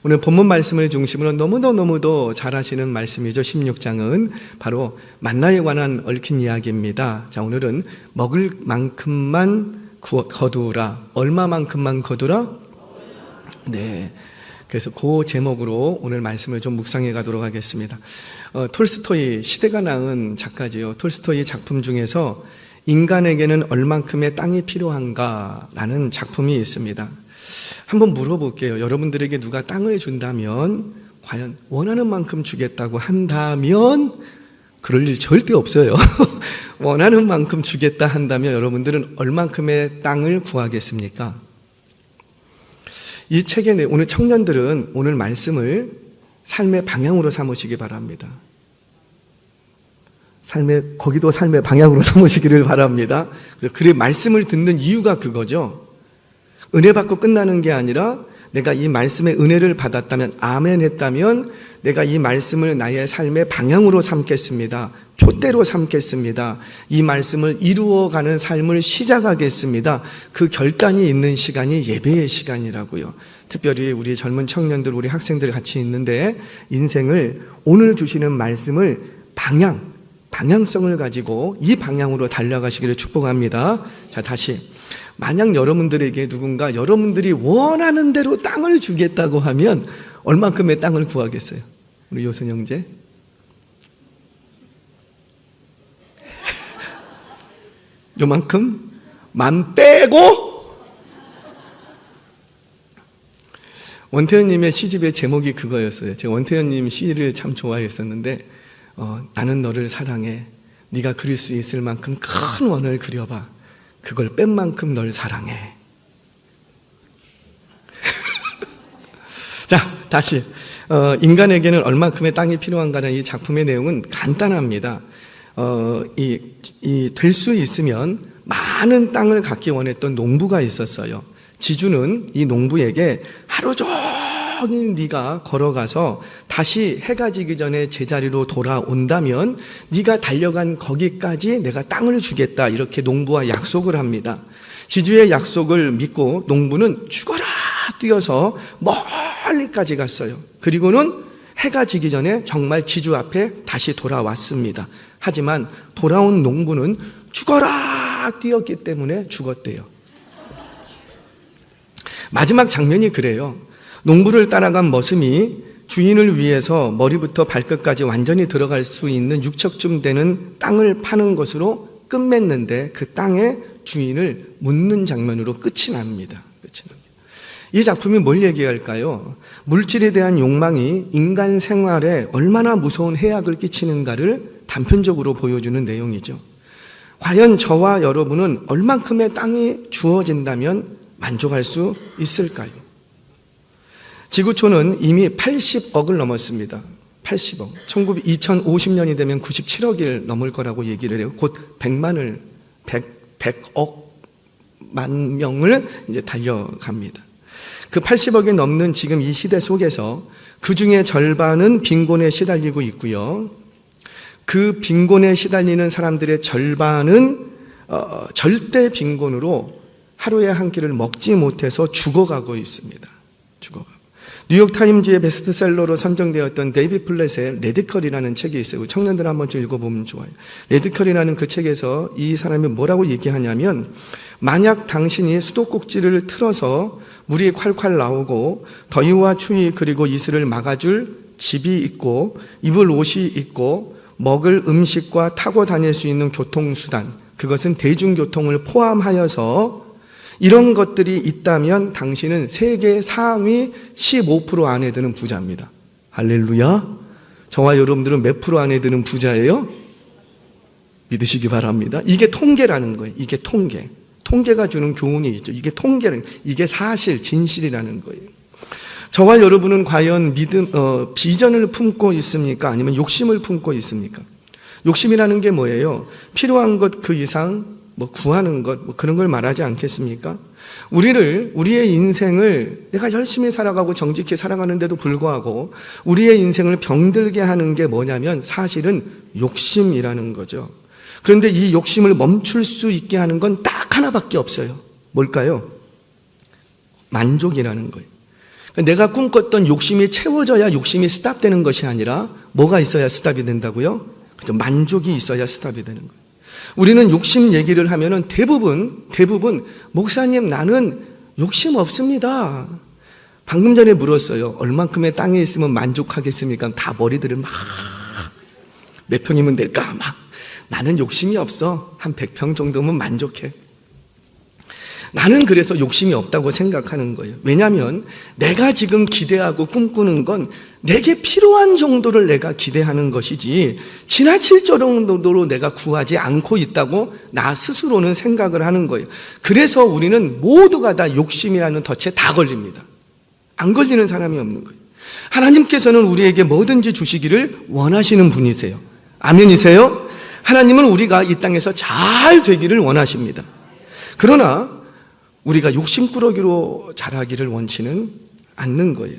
오늘 본문 말씀을 중심으로 너무도 잘 하시는 말씀이죠. 16장은 바로 만나에 관한 얽힌 이야기입니다. 자, 오늘은 먹을 만큼만 거두라. 얼마만큼만 거두라? 네. 그래서 그 제목으로 오늘 말씀을 좀 묵상해 가도록 하겠습니다. 톨스토이, 시대가 낳은 작가지요. 톨스토이 작품 중에서 인간에게는 얼만큼의 땅이 필요한가라는 작품이 있습니다. 한번 물어볼게요. 여러분들에게 누가 땅을 준다면 과연 원하는 만큼 주겠다고 한다면 그럴 일 절대 없어요. 원하는 만큼 주겠다 한다면 여러분들은 얼만큼의 땅을 구하겠습니까? 이 책에 오늘 청년들은 오늘 말씀을 삶의 방향으로 삼으시기 바랍니다. 거기도 삶의 방향으로 삼으시기를 바랍니다. 그래 말씀을 듣는 이유가 그거죠. 은혜 받고 끝나는 게 아니라 내가 이 말씀의 은혜를 받았다면, 아멘 했다면 내가 이 말씀을 나의 삶의 방향으로 삼겠습니다. 표대로 삼겠습니다. 이 말씀을 이루어가는 삶을 시작하겠습니다. 그 결단이 있는 시간이 예배의 시간이라고요. 특별히 우리 젊은 청년들, 우리 학생들 같이 있는데 인생을 오늘 주시는 말씀을 방향성을 가지고 이 방향으로 달려가시기를 축복합니다. 자, 다시. 만약 여러분들에게 누군가 여러분들이 원하는 대로 땅을 주겠다고 하면 얼만큼의 땅을 구하겠어요? 우리 요선 형제? 요만큼? 만 빼고? 원태현님의 시집의 제목이 그거였어요. 제가 원태현님 시를 참 좋아했었는데 나는 너를 사랑해. 네가 그릴 수 있을 만큼 큰 원을 그려봐. 그걸 뺀 만큼 널 사랑해. 자, 다시 인간에게는 얼만큼의 땅이 필요한가는 이 작품의 내용은 간단합니다. 될 수 있으면 많은 땅을 갖기 원했던 농부가 있었어요. 지주는 이 농부에게 하루 종일 네가 걸어가서 다시 해가 지기 전에 제자리로 돌아온다면 네가 달려간 거기까지 내가 땅을 주겠다, 이렇게 농부와 약속을 합니다. 지주의 약속을 믿고 농부는 죽어라 뛰어서 멀리까지 갔어요. 그리고는 해가 지기 전에 정말 지주 앞에 다시 돌아왔습니다. 하지만 돌아온 농부는 죽어라 뛰었기 때문에 죽었대요. 마지막 장면이 그래요. 농부를 따라간 머슴이 주인을 위해서 머리부터 발끝까지 완전히 들어갈 수 있는 6척쯤 되는 땅을 파는 것으로 끝맺는데 그 땅의 주인을 묻는 장면으로 끝이 납니다. 이 작품이 뭘 얘기할까요? 물질에 대한 욕망이 인간 생활에 얼마나 무서운 해악을 끼치는가를 단편적으로 보여주는 내용이죠. 과연 저와 여러분은 얼만큼의 땅이 주어진다면 만족할 수 있을까요? 지구촌은 이미 80억을 넘었습니다. 80억. 2050년이 되면 97억일 넘을 거라고 얘기를 해요. 곧 100만 명을 이제 달려갑니다. 그 80억이 넘는 지금 이 시대 속에서 그 중에 절반은 빈곤에 시달리고 있고요. 그 빈곤에 시달리는 사람들의 절반은 절대 빈곤으로 하루에 한 끼를 먹지 못해서 죽어가고 있습니다. 뉴욕타임즈의 베스트셀러로 선정되었던 데이비드 플랫의 레디컬이라는 책이 있어요. 청년들 한 번쯤 읽어보면 좋아요. 레디컬이라는 그 책에서 이 사람이 뭐라고 얘기하냐면, 만약 당신이 수도꼭지를 틀어서 물이 콸콸 나오고 더위와 추위 그리고 이슬을 막아줄 집이 있고 입을 옷이 있고 먹을 음식과 타고 다닐 수 있는 교통수단, 그것은 대중교통을 포함하여서 이런 것들이 있다면 당신은 세계 상위 15% 안에 드는 부자입니다. 할렐루야. 저와 여러분들은 몇 프로 안에 드는 부자예요? 믿으시기 바랍니다. 이게 통계라는 거예요. 이게 통계가 주는 교훈이 있죠. 이게 통계는, 이게 사실, 진실이라는 거예요. 저와 여러분은 과연 비전을 품고 있습니까? 아니면 욕심을 품고 있습니까? 욕심이라는 게 뭐예요? 필요한 것 그 이상 구하는 것, 그런 걸 말하지 않겠습니까? 우리의 인생을 내가 열심히 살아가고 정직히 살아가는데도 불구하고 우리의 인생을 병들게 하는 게 뭐냐면 사실은 욕심이라는 거죠. 그런데 이 욕심을 멈출 수 있게 하는 건 딱 하나밖에 없어요. 뭘까요? 만족이라는 거예요. 내가 꿈꿨던 욕심이 채워져야 욕심이 스탑되는 것이 아니라 뭐가 있어야 스탑이 된다고요? 그죠? 만족이 있어야 스탑이 되는 거예요. 우리는 욕심 얘기를 하면은 대부분 목사님 나는 욕심 없습니다. 방금 전에 물었어요. 얼만큼의 땅에 있으면 만족하겠습니까? 다 머리들을 막 몇 평이면 될까? 막 나는 욕심이 없어. 한 100평 정도면 만족해. 나는 그래서 욕심이 없다고 생각하는 거예요. 왜냐하면 내가 지금 기대하고 꿈꾸는 건 내게 필요한 정도를 내가 기대하는 것이지 지나칠 정도로 내가 구하지 않고 있다고 나 스스로는 생각을 하는 거예요. 그래서 우리는 모두가 다 욕심이라는 덫에 다 걸립니다. 안 걸리는 사람이 없는 거예요. 하나님께서는 우리에게 뭐든지 주시기를 원하시는 분이세요. 아멘이세요? 하나님은 우리가 이 땅에서 잘 되기를 원하십니다. 그러나 우리가 욕심꾸러기로 자라기를 원치는 않는 거예요.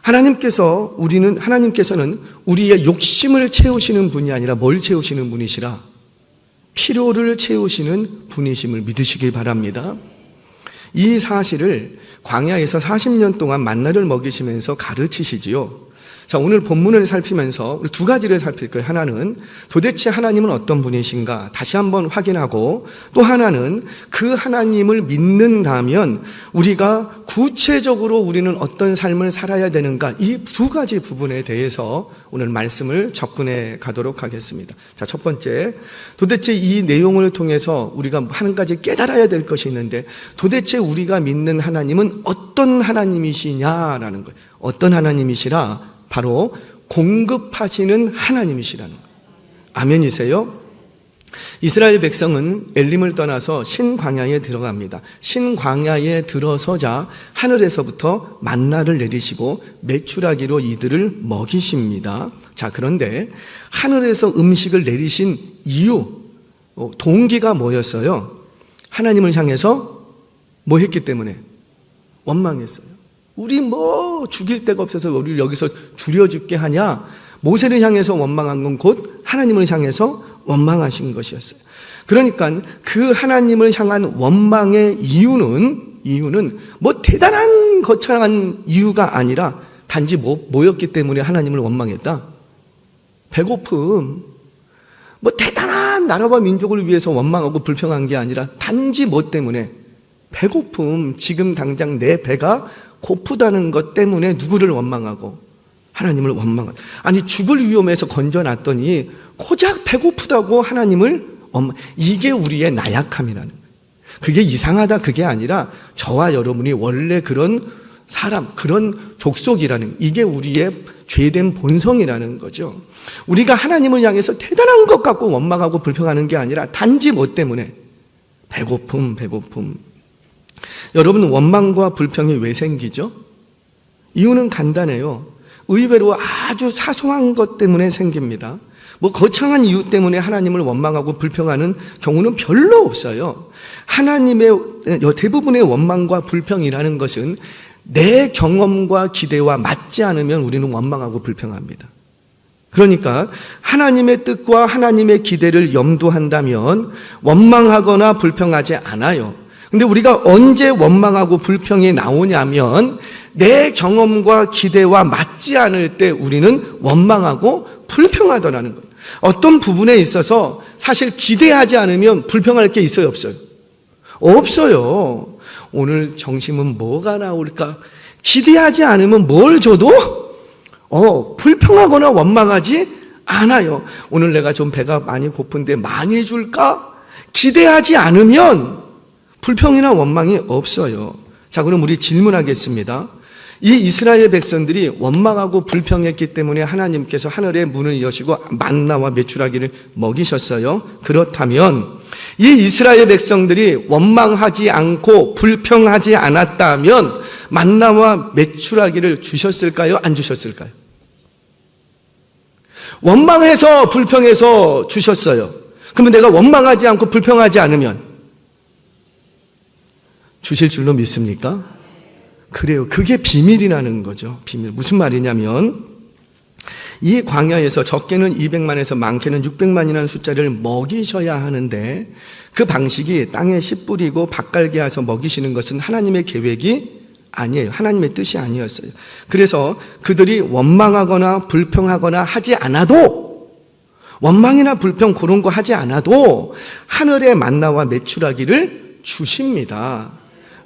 하나님께서는 우리의 욕심을 채우시는 분이 아니라 뭘 채우시는 분이시라? 필요를 채우시는 분이심을 믿으시길 바랍니다. 이 사실을 광야에서 40년 동안 만나를 먹이시면서 가르치시지요. 자, 오늘 본문을 살피면서 우리 두 가지를 살필 거예요. 하나는 도대체 하나님은 어떤 분이신가 다시 한번 확인하고, 또 하나는 그 하나님을 믿는다면 우리가 구체적으로 우리는 어떤 삶을 살아야 되는가, 이 두 가지 부분에 대해서 오늘 말씀을 접근해 가도록 하겠습니다. 자, 첫 번째, 도대체 이 내용을 통해서 우리가 한 가지 깨달아야 될 것이 있는데, 도대체 우리가 믿는 하나님은 어떤 하나님이시냐라는 거예요. 어떤 하나님이시라? 바로 공급하시는 하나님이시라는 거예요. 아멘이세요? 이스라엘 백성은 엘림을 떠나서 신광야에 들어갑니다. 신광야에 들어서자 하늘에서부터 만나를 내리시고 메추라기로 이들을 먹이십니다. 자, 그런데 하늘에서 음식을 내리신 이유, 동기가 뭐였어요? 하나님을 향해서 뭐 했기 때문에? 원망했어요. 우리 뭐 죽일 데가 없어서 우리를 여기서 죽여 죽게 하냐? 모세를 향해서 원망한 건 곧 하나님을 향해서 원망하신 것이었어요. 그러니까 그 하나님을 향한 원망의 이유는 뭐 대단한 거창한 이유가 아니라 단지 뭐였기 때문에 하나님을 원망했다? 배고픔. 뭐 대단한 나라와 민족을 위해서 원망하고 불평한 게 아니라 단지 뭐 때문에? 배고픔. 지금 당장 내 배가 고프다는 것 때문에 누구를 원망하고? 하나님을 원망하고. 아니, 죽을 위험에서 건져놨더니 고작 배고프다고 하나님을 이게 우리의 나약함이라는 거예요. 그게 이상하다 그게 아니라 저와 여러분이 원래 그런 사람, 그런 족속이라는, 이게 우리의 죄된 본성이라는 거죠. 우리가 하나님을 향해서 대단한 것 갖고 원망하고 불평하는 게 아니라 단지 뭐 때문에? 배고픔. 여러분, 원망과 불평이 왜 생기죠? 이유는 간단해요. 의외로 아주 사소한 것 때문에 생깁니다. 뭐 거창한 이유 때문에 하나님을 원망하고 불평하는 경우는 별로 없어요. 하나님의 대부분의 원망과 불평이라는 것은 내 경험과 기대와 맞지 않으면 우리는 원망하고 불평합니다. 그러니까 하나님의 뜻과 하나님의 기대를 염두한다면 원망하거나 불평하지 않아요. 근데 우리가 언제 원망하고 불평이 나오냐면 내 경험과 기대와 맞지 않을 때 우리는 원망하고 불평하더라는 거예요. 어떤 부분에 있어서 사실 기대하지 않으면 불평할 게 있어요, 없어요? 없어요. 오늘 점심은 뭐가 나올까? 기대하지 않으면 뭘 줘도 불평하거나 원망하지 않아요. 오늘 내가 좀 배가 많이 고픈데 많이 줄까? 기대하지 않으면 불평이나 원망이 없어요. 자, 그럼 우리 질문하겠습니다. 이 이스라엘 백성들이 원망하고 불평했기 때문에 하나님께서 하늘의 문을 여시고 만나와 메추라기를 먹이셨어요. 그렇다면 이 이스라엘 백성들이 원망하지 않고 불평하지 않았다면 만나와 메추라기를 주셨을까요? 안 주셨을까요? 원망해서 불평해서 주셨어요. 그러면 내가 원망하지 않고 불평하지 않으면 주실 줄로 믿습니까? 그래요. 그게 비밀이라는 거죠. 비밀. 무슨 말이냐면 이 광야에서 적게는 200만에서 많게는 600만이라는 숫자를 먹이셔야 하는데 그 방식이 땅에 씨 뿌리고 밭갈게 해서 먹이시는 것은 하나님의 계획이 아니에요. 하나님의 뜻이 아니었어요. 그래서 그들이 원망하거나 불평하거나 하지 않아도, 원망이나 불평 그런 거 하지 않아도 하늘의 만나와 메추라기를 주십니다.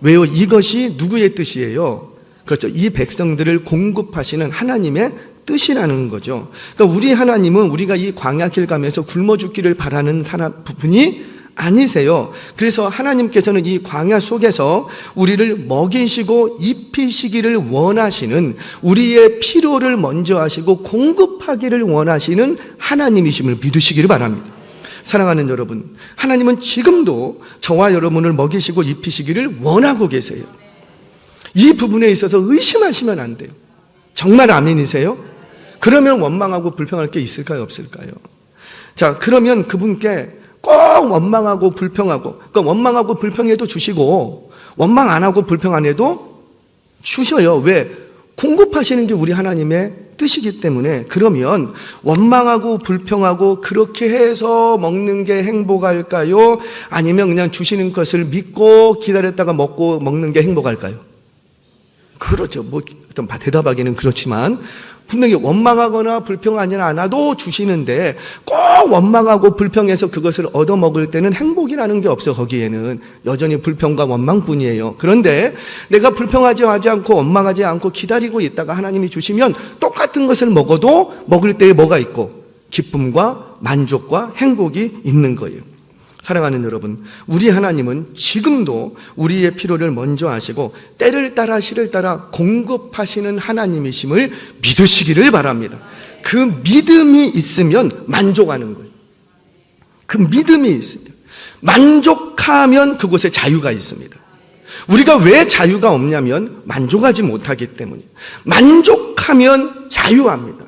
왜요? 이것이 누구의 뜻이에요? 그렇죠. 이 백성들을 공급하시는 하나님의 뜻이라는 거죠. 그러니까 우리 하나님은 우리가 이 광야길 가면서 굶어 죽기를 바라는 분이 아니세요. 그래서 하나님께서는 이 광야 속에서 우리를 먹이시고 입히시기를 원하시는, 우리의 필요를 먼저 하시고 공급하기를 원하시는 하나님이심을 믿으시기를 바랍니다. 사랑하는 여러분, 하나님은 지금도 저와 여러분을 먹이시고 입히시기를 원하고 계세요. 이 부분에 있어서 의심하시면 안 돼요. 정말 아멘이세요? 그러면 원망하고 불평할 게 있을까요, 없을까요? 자, 그러면 그분께 꼭 원망하고 불평하고, 그러니까 원망하고 불평해도 주시고 원망 안 하고 불평 안 해도 주셔요. 왜? 공급하시는 게 우리 하나님의 뜻이기 때문에. 그러면 원망하고 불평하고 그렇게 해서 먹는 게 행복할까요? 아니면 그냥 주시는 것을 믿고 기다렸다가 먹고 먹는 게 행복할까요? 그렇죠. 뭐 어떤 대답하기는 그렇지만 분명히 원망하거나 불평하지 않아도 주시는데, 꼭 원망하고 불평해서 그것을 얻어먹을 때는 행복이라는 게 없어. 거기에는 여전히 불평과 원망뿐이에요. 그런데 내가 불평하지 않고 원망하지 않고 기다리고 있다가 하나님이 주시면 똑같은 것을 먹어도 먹을 때에 뭐가 있고? 기쁨과 만족과 행복이 있는 거예요. 사랑하는 여러분, 우리 하나님은 지금도 우리의 필요를 먼저 아시고 때를 따라 시를 따라 공급하시는 하나님이심을 믿으시기를 바랍니다. 그 믿음이 있으면 만족하는 거예요. 그 믿음이 있으면, 만족하면 그곳에 자유가 있습니다. 우리가 왜 자유가 없냐면 만족하지 못하기 때문이에요. 만족하면 자유합니다.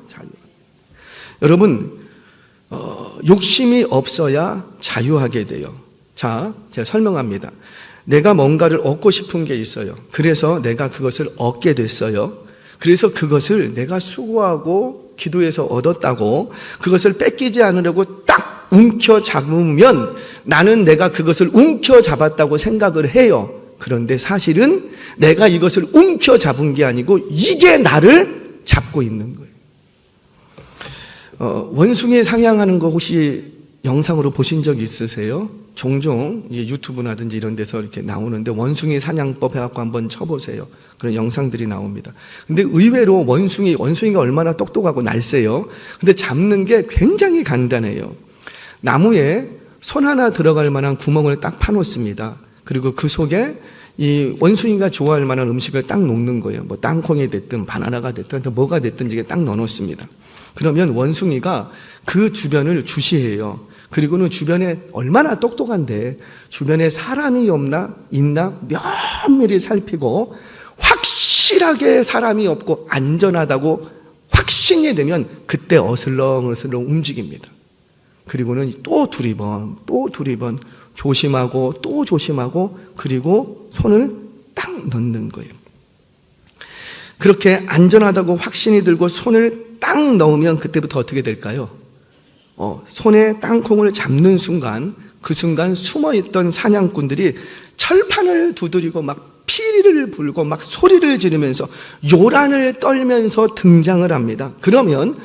여러분, 욕심이 없어야 자유하게 돼요. 자, 제가 설명합니다. 내가 뭔가를 얻고 싶은 게 있어요. 그래서 내가 그것을 얻게 됐어요. 그래서 그것을 내가 수고하고 기도해서 얻었다고 그것을 뺏기지 않으려고 딱 움켜잡으면 나는 내가 그것을 움켜잡았다고 생각을 해요. 그런데 사실은 내가 이것을 움켜잡은 게 아니고 이게 나를 잡고 있는 거예요. 원숭이 사냥하는 거 혹시 영상으로 보신 적 있으세요? 종종 유튜브나든지 이런 데서 이렇게 나오는데 원숭이 사냥법 해갖고 한번 쳐보세요. 그런 영상들이 나옵니다. 근데 의외로 원숭이가 얼마나 똑똑하고 날쌔요. 근데 잡는 게 굉장히 간단해요. 나무에 손 하나 들어갈 만한 구멍을 딱 파놓습니다. 그리고 그 속에 이 원숭이가 좋아할 만한 음식을 딱 놓는 거예요. 뭐 땅콩이 됐든 바나나가 됐든 뭐가 됐든 이게 딱 넣어놓습니다. 그러면 원숭이가 그 주변을 주시해요. 그리고는 주변에 얼마나 똑똑한데 주변에 사람이 있나 면밀히 살피고 확실하게 사람이 없고 안전하다고 확신이 되면 그때 어슬렁어슬렁 움직입니다. 그리고는 또 두리번 조심하고 또 조심하고 그리고 손을 딱 넣는 거예요. 그렇게 안전하다고 확신이 들고 손을 딱 넣으면 그때부터 어떻게 될까요? 손에 땅콩을 잡는 순간, 그 순간 숨어있던 사냥꾼들이 철판을 두드리고 막 피리를 불고 막 소리를 지르면서 요란을 떨면서 등장을 합니다. 그러면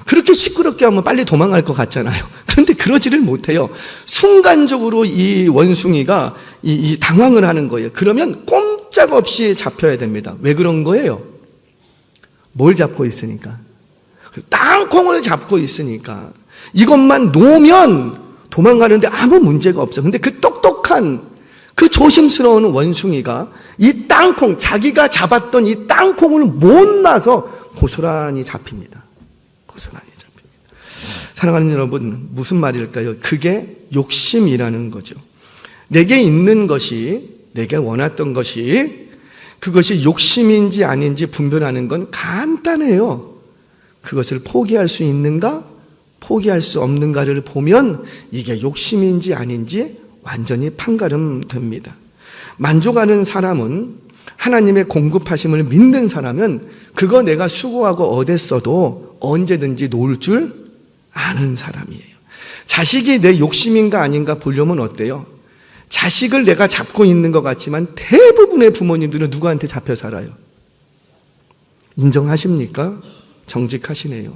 그렇게 시끄럽게 하면 빨리 도망갈 것 같잖아요. 그런데 그러지를 못해요. 순간적으로 이 원숭이가 이 당황을 하는 거예요. 그러면 꼼짝없이 잡혀야 됩니다. 왜 그런 거예요? 뭘 잡고 있으니까? 땅콩을 잡고 있으니까. 이것만 놓으면 도망가는데 아무 문제가 없어. 근데 그 똑똑한, 그 조심스러운 원숭이가 이 땅콩, 자기가 잡았던 이 땅콩을 못 놔서 고스란히 잡힙니다. 고스란히 잡힙니다. 사랑하는 여러분, 무슨 말일까요? 그게 욕심이라는 거죠. 내게 있는 것이, 내게 원했던 것이, 그것이 욕심인지 아닌지 분별하는 건 간단해요. 그것을 포기할 수 있는가, 포기할 수 없는가를 보면 이게 욕심인지 아닌지 완전히 판가름됩니다. 만족하는 사람은, 하나님의 공급하심을 믿는 사람은 그거 내가 수고하고 얻었어도 언제든지 놓을 줄 아는 사람이에요. 자식이 내 욕심인가 아닌가 보려면 어때요? 자식을 내가 잡고 있는 것 같지만 대부분의 부모님들은 누구한테 잡혀 살아요? 인정하십니까? 정직하시네요.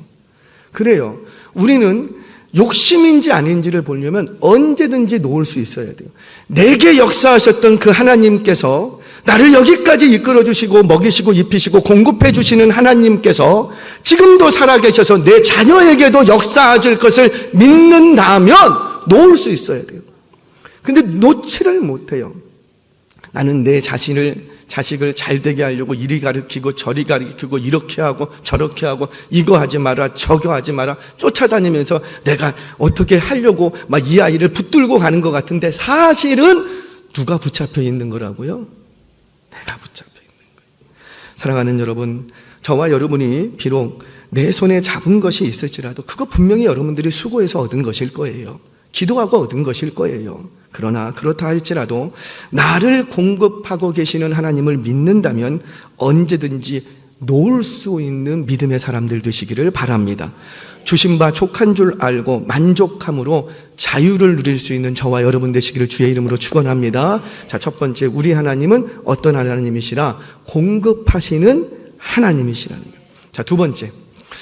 그래요. 우리는 욕심인지 아닌지를 보려면 언제든지 놓을 수 있어야 돼요. 내게 역사하셨던 그 하나님께서, 나를 여기까지 이끌어주시고 먹이시고 입히시고 공급해주시는 하나님께서 지금도 살아계셔서 내 자녀에게도 역사하실 것을 믿는다면 놓을 수 있어야 돼요. 근데 놓지를 못해요. 나는 내 자식을 잘 되게 하려고 이리 가르치고 저리 가르치고 이렇게 하고 저렇게 하고 이거 하지 마라 저거 하지 마라 쫓아다니면서 내가 어떻게 하려고 막 이 아이를 붙들고 가는 것 같은데 사실은 누가 붙잡혀 있는 거라고요? 내가 붙잡혀 있는 거예요. 사랑하는 여러분, 저와 여러분이 비록 내 손에 잡은 것이 있을지라도 그거 분명히 여러분들이 수고해서 얻은 것일 거예요. 기도하고 얻은 것일 거예요. 그러나 그렇다 할지라도 나를 공급하고 계시는 하나님을 믿는다면 언제든지 놓을 수 있는 믿음의 사람들 되시기를 바랍니다. 주신 바 족한 줄 알고 만족함으로 자유를 누릴 수 있는 저와 여러분 되시기를 주의 이름으로 축원합니다. 자, 첫 번째, 우리 하나님은 어떤 하나님이시라? 공급하시는 하나님이시라는 거예요. 자, 두 번째,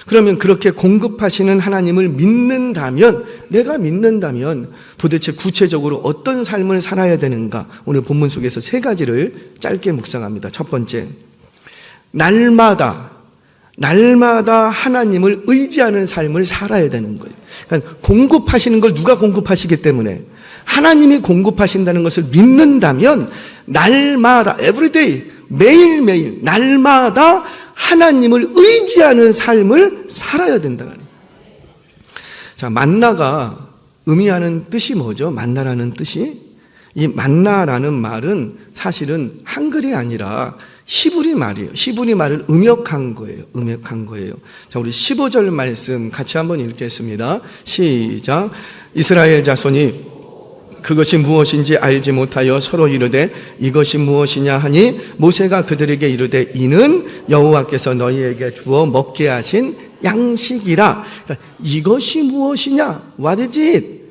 그러면 그렇게 공급하시는 하나님을 믿는다면, 내가 믿는다면 도대체 구체적으로 어떤 삶을 살아야 되는가? 오늘 본문 속에서 세 가지를 짧게 묵상합니다. 첫 번째, 날마다 하나님을 의지하는 삶을 살아야 되는 거예요. 그러니까 공급하시는 걸 누가 공급하시기 때문에 하나님이 공급하신다는 것을 믿는다면 날마다, everyday, 매일매일 날마다 하나님을 의지하는 삶을 살아야 된다는 거예요. 자, 만나가 의미하는 뜻이 뭐죠? 만나라는 뜻이? 이 만나라는 말은 사실은 한글이 아니라 히브리 말이에요. 히브리 말을 음역한 거예요. 음역한 거예요. 자, 우리 15절 말씀 같이 한번 읽겠습니다. 시작. 이스라엘 자손이 그것이 무엇인지 알지 못하여 서로 이르되 이것이 무엇이냐 하니 모세가 그들에게 이르되 이는 여호와께서 너희에게 주어 먹게 하신 양식이라. 그러니까 이것이 무엇이냐? What is it?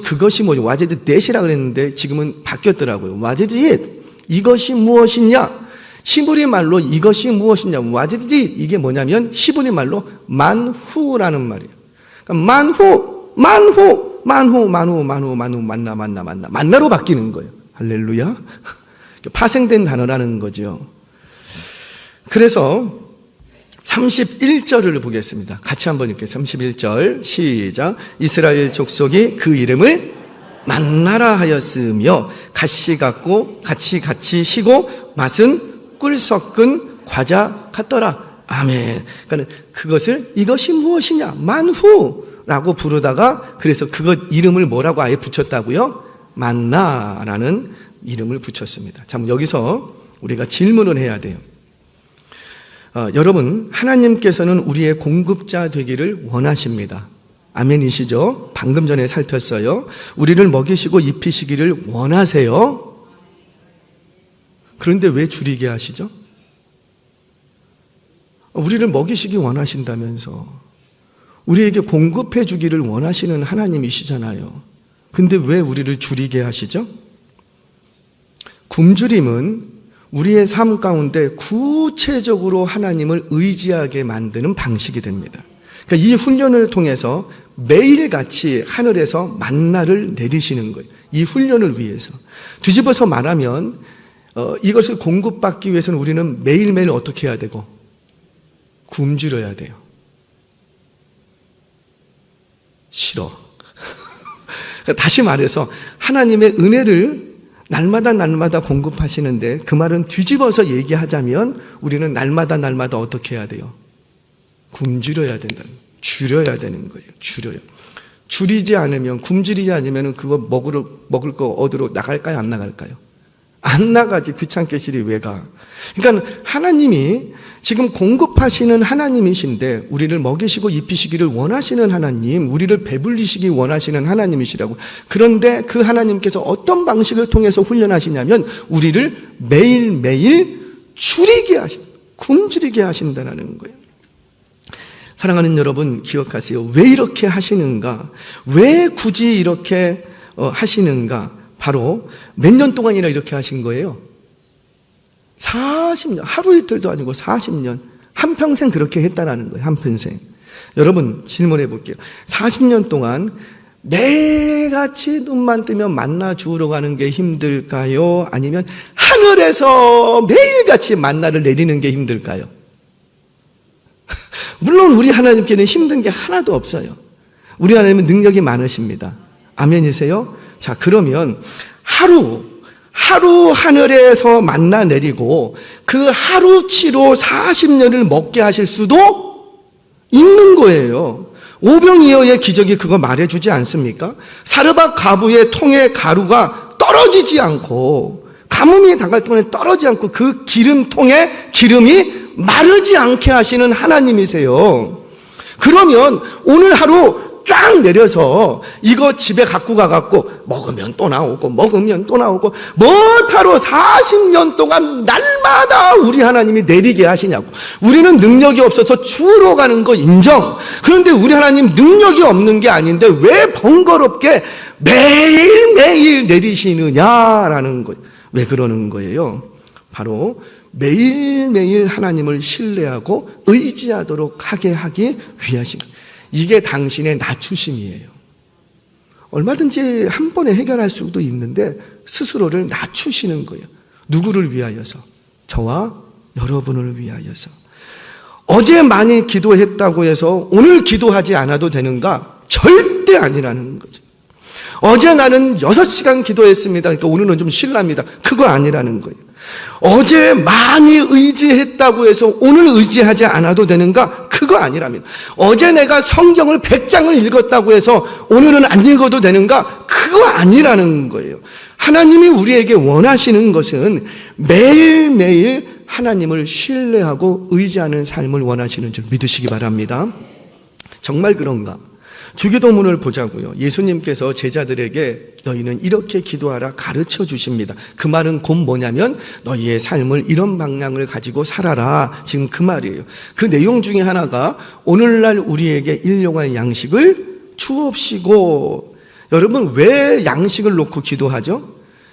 그것이 뭐죠? What is that이라 그랬는데 지금은 바뀌었더라고요. What is it? 이것이 무엇이냐? 히브리 말로 이것이 무엇이냐? What is it? 이게 뭐냐면 히브리 말로 만후라는 말이에요. 그러니까 만나로 바뀌는 거예요. 할렐루야. 파생된 단어라는 거죠. 그래서 31절을 보겠습니다. 같이 한번 읽겠습니다. 31절 시작. 이스라엘 족속이 그 이름을 만나라 하였으며 같이 같고 같이 희고 맛은 꿀 섞은 과자 같더라. 아멘. 그러니까 그것을 이것이 무엇이냐? 만후라고 부르다가 그래서 그것 이름을 뭐라고 아예 붙였다고요? 만나라는 이름을 붙였습니다. 자, 여기서 우리가 질문을 해야 돼요. 여러분, 하나님께서는 우리의 공급자 되기를 원하십니다. 아멘이시죠? 방금 전에 살폈어요. 우리를 먹이시고 입히시기를 원하세요. 그런데 왜 줄이게 하시죠? 우리를 먹이시기 원하신다면서 우리에게 공급해 주기를 원하시는 하나님이시잖아요. 근데 왜 우리를 줄이게 하시죠? 굶주림은 우리의 삶 가운데 구체적으로 하나님을 의지하게 만드는 방식이 됩니다. 그러니까 이 훈련을 통해서 매일같이 하늘에서 만나를 내리시는 거예요. 이 훈련을 위해서. 뒤집어서 말하면 이것을 공급받기 위해서는 우리는 매일매일 어떻게 해야 되고? 굶주려야 돼요. 싫어. 다시 말해서 하나님의 은혜를 날마다 공급하시는데 그 말은 뒤집어서 얘기하자면 우리는 날마다 어떻게 해야 돼요? 굶주려야 된다. 줄여야 되는 거예요. 줄이지 않으면, 굶주리지 않으면 그거 먹을 거 얻으러 나갈까요? 안 나갈까요? 안 나가지. 귀찮게 시리 왜 가? 그러니까 하나님이 지금 공급하시는 하나님이신데 우리를 먹이시고 입히시기를 원하시는 하나님, 우리를 배불리시기 원하시는 하나님이시라고. 그런데 그 하나님께서 어떤 방식을 통해서 훈련하시냐면 우리를 매일매일 굶주리게 하신다는 거예요. 사랑하는 여러분, 기억하세요. 왜 이렇게 하시는가? 왜 굳이 이렇게 하시는가? 바로 몇 년 동안이나 이렇게 하신 거예요? 40년, 하루 이틀도 아니고 40년, 한평생 그렇게 했다라는 거예요. 한평생. 여러분 질문해 볼게요. 40년 동안 매일같이 눈만 뜨면 만나 주우러 가는 게 힘들까요? 아니면 하늘에서 매일같이 만나를 내리는 게 힘들까요? 물론 우리 하나님께는 힘든 게 하나도 없어요. 우리 하나님은 능력이 많으십니다. 아멘이세요? 자, 그러면 하루 하늘에서 만나 내리고 그 하루치로 40년을 먹게 하실 수도 있는 거예요. 오병이어의 기적이 그거 말해주지 않습니까? 사르밧 가부의 통에 가루가 떨어지지 않고 가뭄이 당할 동안에 떨어지지 않고 그 기름통에 기름이 마르지 않게 하시는 하나님이세요. 그러면 오늘 하루 쫙 내려서 이거 집에 갖고 가갖고 먹으면 또 나오고 먹으면 또 나오고 뭐하러 40년 동안 날마다 우리 하나님이 내리게 하시냐고. 우리는 능력이 없어서 주우러 가는 거 인정. 그런데 우리 하나님 능력이 없는 게 아닌데 왜 번거롭게 매일매일 내리시느냐라는 거예요. 왜 그러는 거예요? 바로 매일매일 하나님을 신뢰하고 의지하도록 하게 하기 위하십니다. 이게 당신의 낮추심이에요. 얼마든지 한 번에 해결할 수도 있는데 스스로를 낮추시는 거예요. 누구를 위하여서? 저와 여러분을 위하여서. 어제 많이 기도했다고 해서 오늘 기도하지 않아도 되는가? 절대 아니라는 거죠. 어제 나는 6시간 기도했습니다. 그러니까 오늘은 좀 쉴랍니다. 그거 아니라는 거예요. 어제 많이 의지했다고 해서 오늘 의지하지 않아도 되는가? 그거 아니랍니다. 어제 내가 성경을 100장을 읽었다고 해서 오늘은 안 읽어도 되는가? 그거 아니라는 거예요. 하나님이 우리에게 원하시는 것은 매일매일 하나님을 신뢰하고 의지하는 삶을 원하시는 줄 믿으시기 바랍니다. 정말 그런가? 주기도문을 보자고요. 예수님께서 제자들에게 너희는 이렇게 기도하라 가르쳐 주십니다. 그 말은 곧 뭐냐면 너희의 삶을 이런 방향을 가지고 살아라. 지금 그 말이에요. 그 내용 중에 하나가 오늘날 우리에게 일용할 양식을 주옵시고. 여러분 왜 양식을 놓고 기도하죠?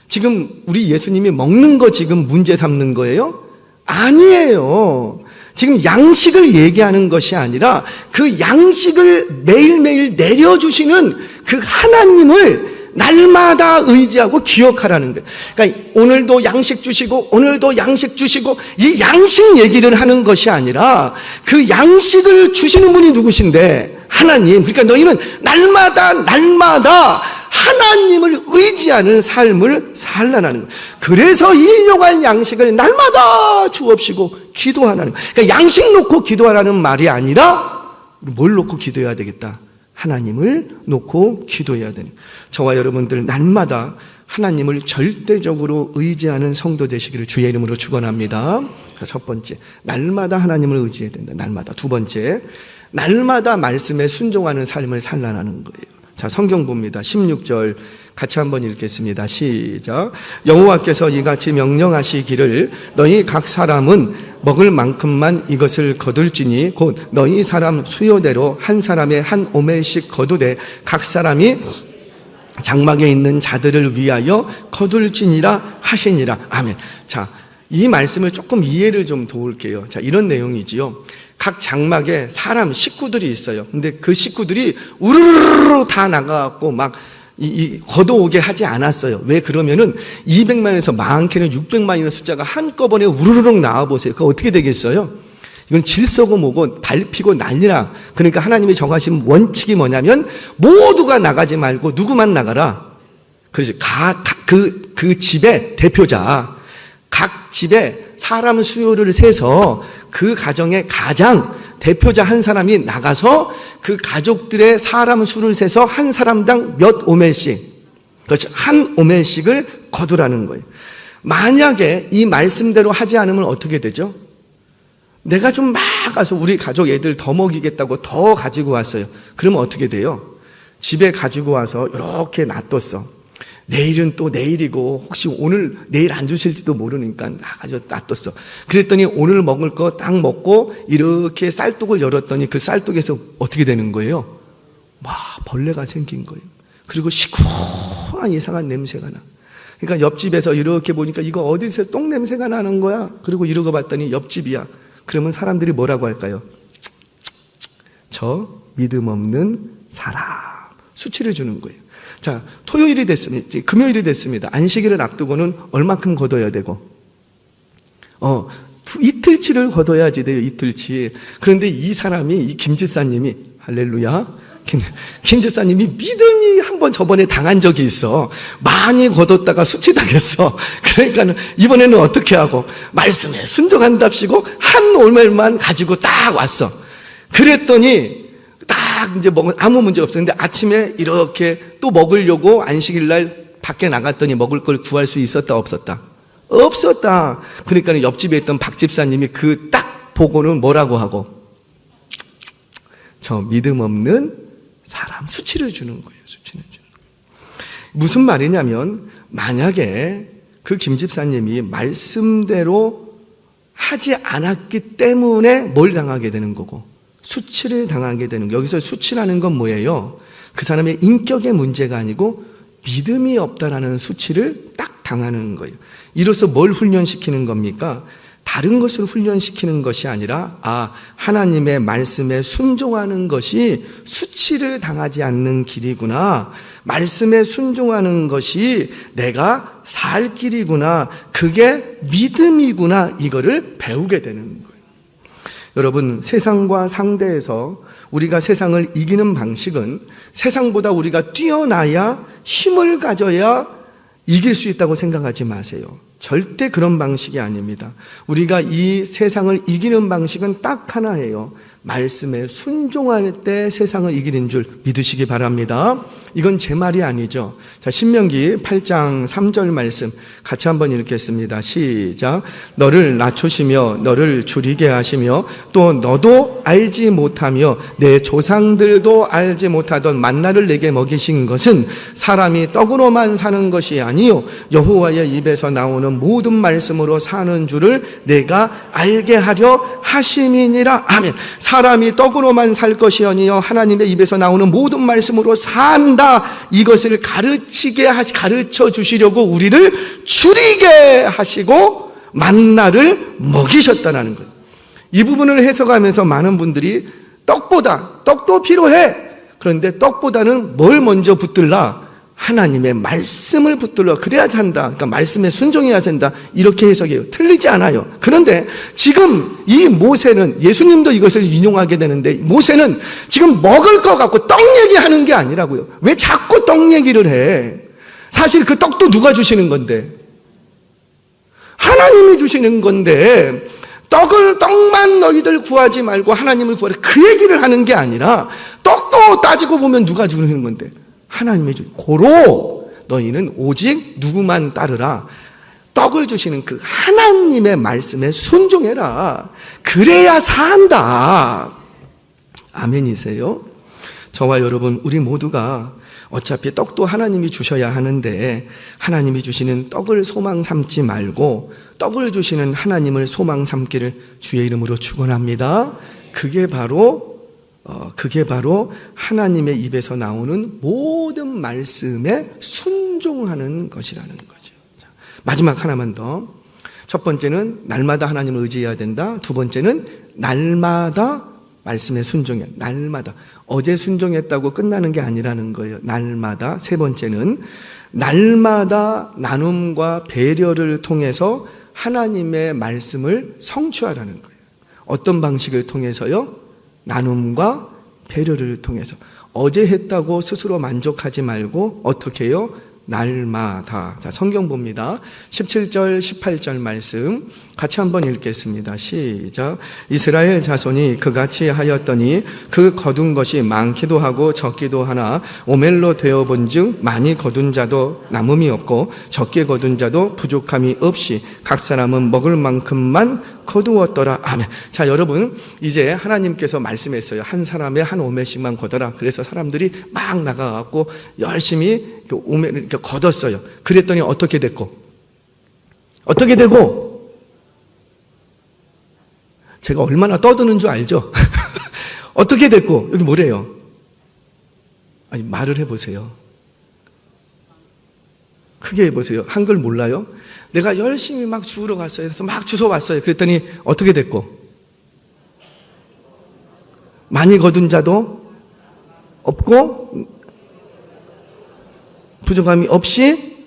지금 우리 예수님이 먹는 거 지금 문제 삼는 거예요? 아니에요. 지금 양식을 얘기하는 것이 아니라 그 양식을 매일매일 내려주시는 그 하나님을 날마다 의지하고 기억하라는 거예요. 그러니까 오늘도 양식 주시고 오늘도 양식 주시고 이 양식 얘기를 하는 것이 아니라 그 양식을 주시는 분이 누구신데? 하나님. 그러니까 너희는 날마다 하나님을 의지하는 삶을 살라는 거예요. 그래서 일용할 양식을 날마다 주옵시고 기도하라는 거예요. 그러니까 양식 놓고 기도하라는 말이 아니라 뭘 놓고 기도해야 되겠다? 하나님을 놓고 기도해야 되는. 저와 여러분들 날마다 하나님을 절대적으로 의지하는 성도 되시기를 주의 이름으로 축원합니다. 첫 번째, 날마다 하나님을 의지해야 된다. 날마다. 두 번째, 날마다 말씀에 순종하는 삶을 살라는 거예요. 자, 성경 봅니다. 16절 같이 한번 읽겠습니다. 시작. 여호와께서 이같이 명령하시기를 너희 각 사람은 먹을 만큼만 이것을 거둘지니 곧 너희 사람 수요대로 한 사람의 한 오멜씩 거두되 각 사람이 장막에 있는 자들을 위하여 거둘지니라 하시니라. 아멘. 자, 이 말씀을 조금 이해를 좀 도울게요. 자, 이런 내용이지요. 각 장막에 사람 식구들이 있어요. 근데 그 식구들이 우르르르 다 나가갖고 막 걷어오게 하지 않았어요. 왜 그러면은 200만에서 많게는 600만이라는 숫자가 한꺼번에 우르르륵 나와보세요. 그거 어떻게 되겠어요? 이건 질서고 뭐고 밟히고 난리나. 그러니까 하나님이 정하신 원칙이 뭐냐면 모두가 나가지 말고 누구만 나가라. 그래서 그 집의 대표자, 각 집에 사람 수요를 세서 그 가정의 가장 대표자 한 사람이 나가서 그 가족들의 사람 수를 세서 한 사람당 몇 오멜씩, 그렇죠, 한 오멜씩을 거두라는 거예요. 만약에 이 말씀대로 하지 않으면 어떻게 되죠? 내가 좀 막 가서 우리 가족 애들 더 먹이겠다고 더 가지고 왔어요. 그러면 어떻게 돼요? 집에 가지고 와서 이렇게 놔뒀어. 내일은 또 내일이고 혹시 오늘 내일 안 주실지도 모르니까 가지고 놔뒀어. 그랬더니 오늘 먹을 거 딱 먹고 이렇게 쌀독을 열었더니 그 쌀독에서 어떻게 되는 거예요? 막 벌레가 생긴 거예요. 그리고 시큼한 이상한 냄새가 나. 그러니까 옆집에서 이렇게 보니까 이거 어디서 똥 냄새가 나는 거야? 그리고 이러고 봤더니 옆집이야. 그러면 사람들이 뭐라고 할까요? 저 믿음 없는 사람. 수치를 주는 거예요. 자, 토요일이 됐습니다. 금요일이 됐습니다. 안식일을 앞두고는 얼마큼 거둬야 되고? 이틀치를 거둬야지 돼요, 이틀치. 그런데 이 사람이, 이 김 집사님이, 할렐루야. 김 집사님이 믿음이 한번 저번에 당한 적이 있어. 많이 거뒀다가 수치당했어. 그러니까 이번에는 어떻게 하고? 말씀에 순종한답시고 한 오멜만 가지고 딱 왔어. 그랬더니 딱 이제 아무 문제 없어. 근데 아침에 이렇게 또 먹으려고 안식일 날 밖에 나갔더니 먹을 걸 구할 수 있었다, 없었다? 없었다. 그러니까 옆집에 있던 박 집사님이 그 딱 보고는 뭐라고 하고? 저 믿음 없는 사람. 수치를 주는 거예요. 수치를 주는 거예요. 무슨 말이냐면 만약에 그 김 집사님이 말씀대로 하지 않았기 때문에 뭘 당하게 되는 거고? 수치를 당하게 되는 거. 여기서 수치라는 건 뭐예요? 그 사람의 인격의 문제가 아니고 믿음이 없다라는 수치를 딱 당하는 거예요. 이로써 뭘 훈련시키는 겁니까? 다른 것을 훈련시키는 것이 아니라 하나님의 말씀에 순종하는 것이 수치를 당하지 않는 길이구나. 말씀에 순종하는 것이 내가 살 길이구나. 그게 믿음이구나. 이거를 배우게 되는 거예요. 여러분, 세상과 상대해서 우리가 세상을 이기는 방식은 세상보다 우리가 뛰어나야 힘을 가져야 이길 수 있다고 생각하지 마세요. 절대 그런 방식이 아닙니다. 우리가 이 세상을 이기는 방식은 딱 하나예요. 말씀에 순종할 때 세상을 이기는 줄 믿으시기 바랍니다. 이건 제 말이 아니죠. 자, 신명기 8장 3절 말씀 같이 한번 읽겠습니다. 시작. 너를 낮추시며 너를 줄이게 하시며 또 너도 알지 못하며 내 조상들도 알지 못하던 만나를 내게 먹이신 것은 사람이 떡으로만 사는 것이 아니요 여호와의 입에서 나오는 모든 말씀으로 사는 줄을 내가 알게 하려 하심이니라. 아멘. 사람이 떡으로만 살 것이 아니요 하나님의 입에서 나오는 모든 말씀으로 산다. 이것을 가르쳐 주시려고 우리를 줄이게 하시고 만나를 먹이셨다는 거예요. 이 부분을 해석하면서 많은 분들이 떡도 필요해. 그런데 떡보다는 뭘 먼저 붙들라? 하나님의 말씀을 붙들러 그래야 산다. 그러니까 말씀에 순종해야 된다. 이렇게 해석해요. 틀리지 않아요. 그런데 지금 이 모세는, 예수님도 이것을 인용하게 되는데, 모세는 지금 먹을 것 갖고 떡 얘기하는 게 아니라고요. 왜 자꾸 떡 얘기를 해? 사실 그 떡도 누가 주시는 건데? 하나님이 주시는 건데, 떡만 너희들 구하지 말고 하나님을 구하라. 그 얘기를 하는 게 아니라, 떡도 따지고 보면 누가 주는 건데? 하나님의 주. 고로 너희는 오직 누구만 따르라. 떡을 주시는 그 하나님의 말씀에 순종해라. 그래야 산다. 아멘이세요? 저와 여러분, 우리 모두가 어차피 떡도 하나님이 주셔야 하는데 하나님이 주시는 떡을 소망 삼지 말고 떡을 주시는 하나님을 소망 삼기를 주의 이름으로 축원합니다. 그게 바로 하나님의 입에서 나오는 모든 말씀에 순종하는 것이라는 거죠. 자, 마지막 하나만 더. 첫 번째는 날마다 하나님을 의지해야 된다. 두 번째는 날마다 말씀에 순종해. 날마다. 어제 순종했다고 끝나는 게 아니라는 거예요. 날마다. 세 번째는 날마다 나눔과 배려를 통해서 하나님의 말씀을 성취하라는 거예요. 어떤 방식을 통해서요? 나눔과 배려를 통해서. 어제 했다고 스스로 만족하지 말고 어떻게 해요? 날마다. 자, 성경 봅니다. 17절, 18절 말씀 같이 한번 읽겠습니다. 시작. 이스라엘 자손이 그같이 하였더니 그 거둔 것이 많기도 하고 적기도 하나 오멜로 되어본즉 많이 거둔 자도 남음이 없고 적게 거둔 자도 부족함이 없이 각 사람은 먹을 만큼만 거두었더라. 아멘. 자, 여러분, 이제 하나님께서 말씀했어요. 한 사람에 한 오멜씩만 거둬라. 그래서 사람들이 막 나가갖고 열심히 오멜을 이렇게 거뒀어요. 그랬더니 어떻게 됐고? 제가 얼마나 떠드는 줄 알죠? 어떻게 됐고? 여기 뭐래요? 아니, 말을 해보세요. 크게 해보세요. 한글 몰라요? 내가 열심히 막 주우러 갔어요. 그래서 막 주워왔어요. 그랬더니 어떻게 됐고? 많이 거둔 자도 없고 부족함이 없이?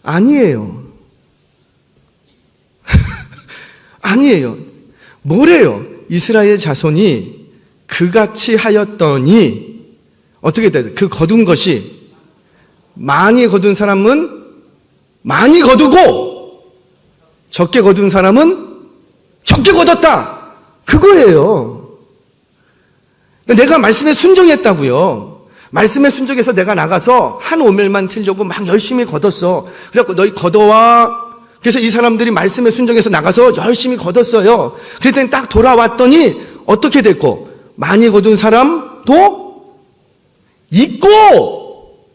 아니에요. 아니에요. 뭐래요? 이스라엘 자손이 그같이 하였더니 어떻게 돼요? 그 거둔 것이 많이 거둔 사람은 많이 거두고 적게 거둔 사람은 적게 거뒀다. 그거예요. 내가 말씀에 순종했다고요. 말씀에 순종해서 내가 나가서 한 오멜만 틀려고 막 열심히 거뒀어. 그래갖고 너희 거둬와. 그래서 이 사람들이 말씀에 순종해서 나가서 열심히 거뒀어요. 그랬더니 딱 돌아왔더니 어떻게 됐고? 많이 거둔 사람도 있고.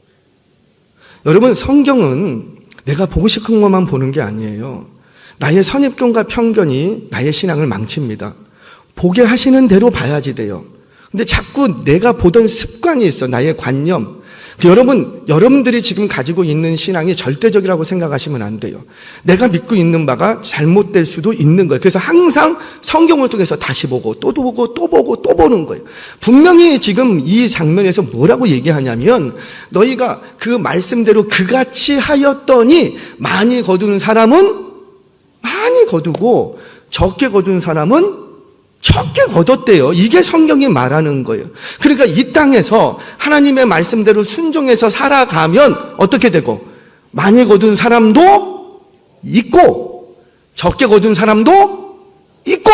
여러분, 성경은 내가 보고 싶은 것만 보는 게 아니에요. 나의 선입견과 편견이 나의 신앙을 망칩니다. 보게 하시는 대로 봐야지 돼요. 근데 자꾸 내가 보던 습관이 있어. 나의 관념. 여러분들이 지금 가지고 있는 신앙이 절대적이라고 생각하시면 안 돼요. 내가 믿고 있는 바가 잘못될 수도 있는 거예요. 그래서 항상 성경을 통해서 다시 보고 또 보고 또 보고 또 보는 거예요. 분명히 지금 이 장면에서 뭐라고 얘기하냐면 너희가 그 말씀대로 그같이 하였더니 많이 거두는 사람은 많이 거두고 적게 거둔 사람은 적게 거뒀대요. 이게 성경이 말하는 거예요. 그러니까 이 땅에서 하나님의 말씀대로 순종해서 살아가면 어떻게 되고? 많이 거둔 사람도 있고 적게 거둔 사람도 있고.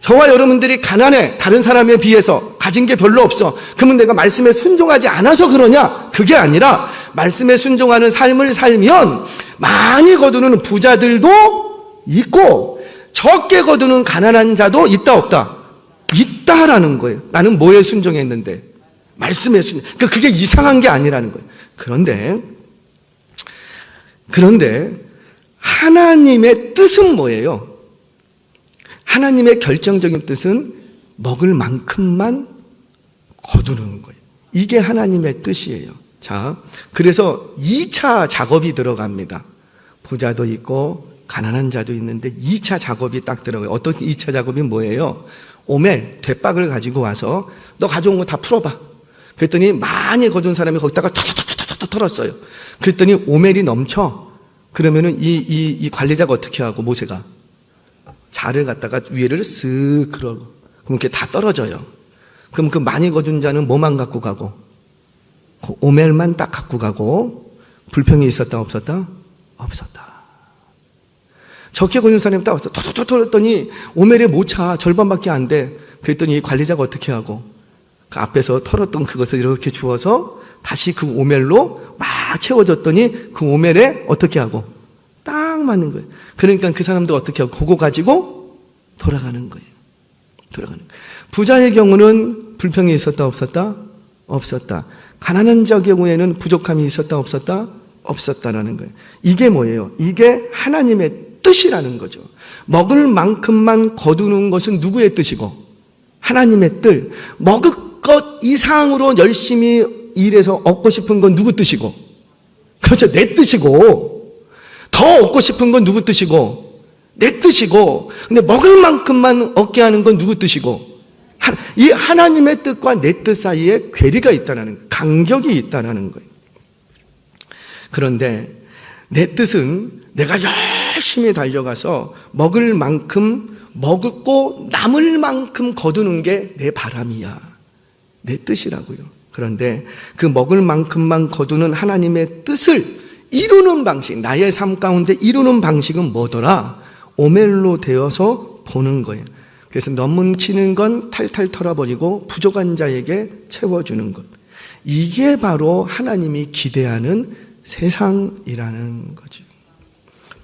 저와 여러분들이 가난해. 다른 사람에 비해서 가진 게 별로 없어. 그러면 내가 말씀에 순종하지 않아서 그러냐? 그게 아니라 말씀에 순종하는 삶을 살면 많이 거두는 부자들도 있고 적게 거두는 가난한 자도 있다 없다? 있다라는 거예요. 나는 뭐에 순종했는데? 말씀에 순종. 그러니까 그게 이상한 게 아니라는 거예요. 그런데 하나님의 뜻은 뭐예요? 하나님의 결정적인 뜻은 먹을 만큼만 거두는 거예요. 이게 하나님의 뜻이에요. 자, 그래서 2차 작업이 들어갑니다. 부자도 있고 가난한 자도 있는데 2차 작업이 딱 들어가요. 어떤 2차 작업이 뭐예요? 오멜, 대박을 가지고 와서 너 가져온 거 다 풀어봐. 그랬더니 많이 거둔 사람이 거기다가 터터터터터 털었어요. 그랬더니 오멜이 넘쳐. 그러면은 이 관리자가 어떻게 하고 모세가? 자를 갖다가 위에를 쓱 그러고. 그럼 그게 다 떨어져요. 그럼 그 많이 거둔 자는 뭐만 갖고 가고? 그 오멜만 딱 갖고 가고. 불평이 있었다 없었다? 없었다. 적게 거둔 사람이 딱 왔어. 토토토 털었더니 오멜에 못 차. 절반밖에 안 돼. 그랬더니 관리자가 어떻게 하고? 그 앞에서 털었던 그것을 이렇게 주워서 다시 그 오멜로 막 채워줬더니 그 오멜에 어떻게 하고? 딱 맞는 거예요. 그러니까 그 사람도 어떻게 하고? 그거 가지고 돌아가는 거예요. 부자의 경우는 불평이 있었다 없었다? 없었다. 가난한 자 경우에는 부족함이 있었다 없었다? 없었다라는 거예요. 이게 뭐예요? 이게 하나님의 뜻이라는 거죠. 먹을 만큼만 거두는 것은 누구의 뜻이고? 하나님의 뜻. 먹을 것 이상으로 열심히 일해서 얻고 싶은 건 누구 뜻이고? 그렇죠. 내 뜻이고. 더 얻고 싶은 건 누구 뜻이고? 내 뜻이고. 근데 먹을 만큼만 얻게 하는 건 누구 뜻이고? 이 하나님의 뜻과 내 뜻 사이에 괴리가 있다는 거예요. 간격이 있다는 거예요. 그런데 내 뜻은 내가 열심히 달려가서 먹을 만큼 먹고 남을 만큼 거두는 게 내 바람이야. 내 뜻이라고요. 그런데 그 먹을 만큼만 거두는 하나님의 뜻을 이루는 방식, 나의 삶 가운데 이루는 방식은 뭐더라? 오멜로 되어서 보는 거예요. 그래서 넘치는 건 탈탈 털어버리고 부족한 자에게 채워주는 것. 이게 바로 하나님이 기대하는 세상이라는 거죠.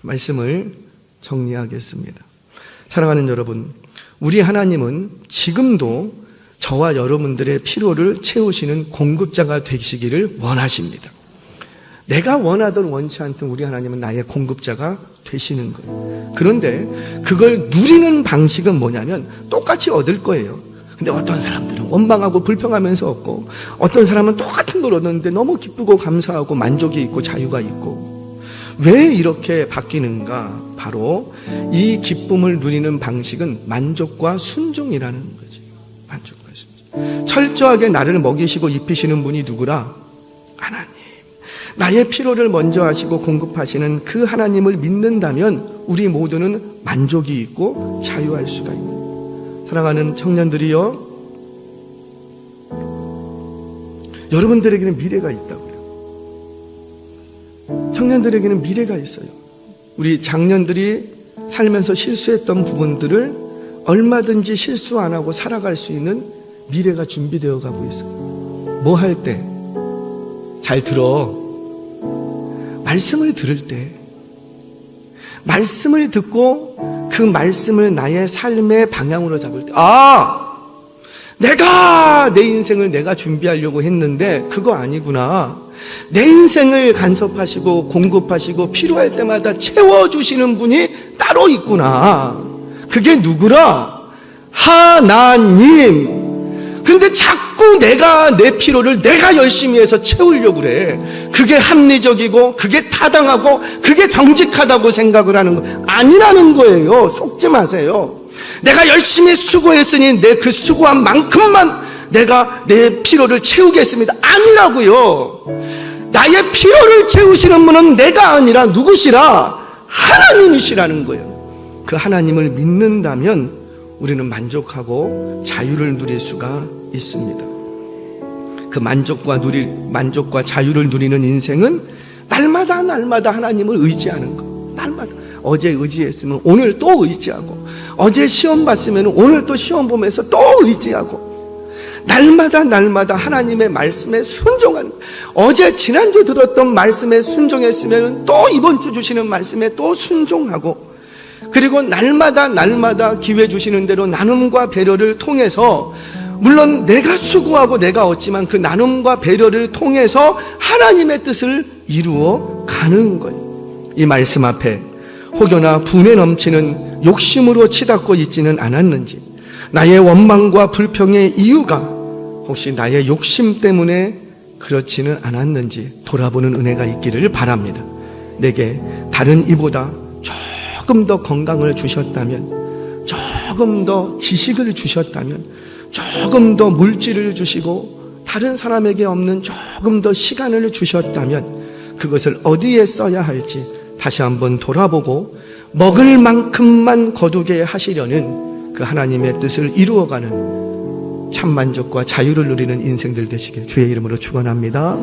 말씀을 정리하겠습니다. 사랑하는 여러분, 우리 하나님은 지금도 저와 여러분들의 필요를 채우시는 공급자가 되시기를 원하십니다. 내가 원하든 원치 않든 우리 하나님은 나의 공급자가 되시는 거예요. 그런데 그걸 누리는 방식은 뭐냐면 똑같이 얻을 거예요. 근데 어떤 사람들은 원망하고 불평하면서 얻고, 어떤 사람은 똑같은 걸 얻었는데 너무 기쁘고 감사하고 만족이 있고 자유가 있고. 왜 이렇게 바뀌는가? 바로 이 기쁨을 누리는 방식은 만족과 순종이라는 거지. 만족과 순종. 철저하게 나를 먹이시고 입히시는 분이 누구라? 하나님. 나의 필요를 먼저 하시고 공급하시는 그 하나님을 믿는다면 우리 모두는 만족이 있고 자유할 수가 있는. 사랑하는 청년들이요, 여러분들에게는 미래가 있다고요. 청년들에게는 미래가 있어요. 우리 장년들이 살면서 실수했던 부분들을 얼마든지 실수 안 하고 살아갈 수 있는 미래가 준비되어 가고 있어요. 뭐 할 때? 잘 들어. 말씀을 들을 때, 말씀을 듣고 그 말씀을 나의 삶의 방향으로 잡을 때, 내가 내 인생을 내가 준비하려고 했는데 그거 아니구나. 내 인생을 간섭하시고 공급하시고 필요할 때마다 채워주시는 분이 따로 있구나. 그게 누구라? 하나님. 그런데 자꾸 내가 내 필요를 내가 열심히 해서 채우려고 그래. 그게 합리적이고 그게 타당하고 그게 정직하다고 생각을 하는 거 아니라는 거예요. 속지 마세요. 내가 열심히 수고했으니 내 그 수고한 만큼만 내가 내 필요를 채우겠습니다. 아니라고요. 나의 필요를 채우시는 분은 내가 아니라 누구시라? 하나님이시라는 거예요. 그 하나님을 믿는다면 우리는 만족하고 자유를 누릴 수가 있습니다. 그 만족과 자유를 누리는 인생은 날마다 하나님을 의지하는 거. 날마다. 어제 의지했으면 오늘 또 의지하고, 어제 시험 봤으면 오늘 또 시험 보면서 또 의지하고, 날마다 하나님의 말씀에 순종하는. 어제 지난주 들었던 말씀에 순종했으면 또 이번 주 주시는 말씀에 또 순종하고, 그리고 날마다 기회 주시는 대로 나눔과 배려를 통해서, 물론 내가 수고하고 내가 얻지만 그 나눔과 배려를 통해서 하나님의 뜻을 이루어 가는 거예요. 이 말씀 앞에 혹여나 분에 넘치는 욕심으로 치닫고 있지는 않았는지, 나의 원망과 불평의 이유가 혹시 나의 욕심 때문에 그렇지는 않았는지 돌아보는 은혜가 있기를 바랍니다. 내게 다른 이보다 조금 더 건강을 주셨다면, 조금 더 지식을 주셨다면, 조금 더 물질을 주시고 다른 사람에게 없는 조금 더 시간을 주셨다면 그것을 어디에 써야 할지 다시 한번 돌아보고 먹을 만큼만 거두게 하시려는 그 하나님의 뜻을 이루어가는 참 만족과 자유를 누리는 인생들 되시길 주의 이름으로 축원합니다.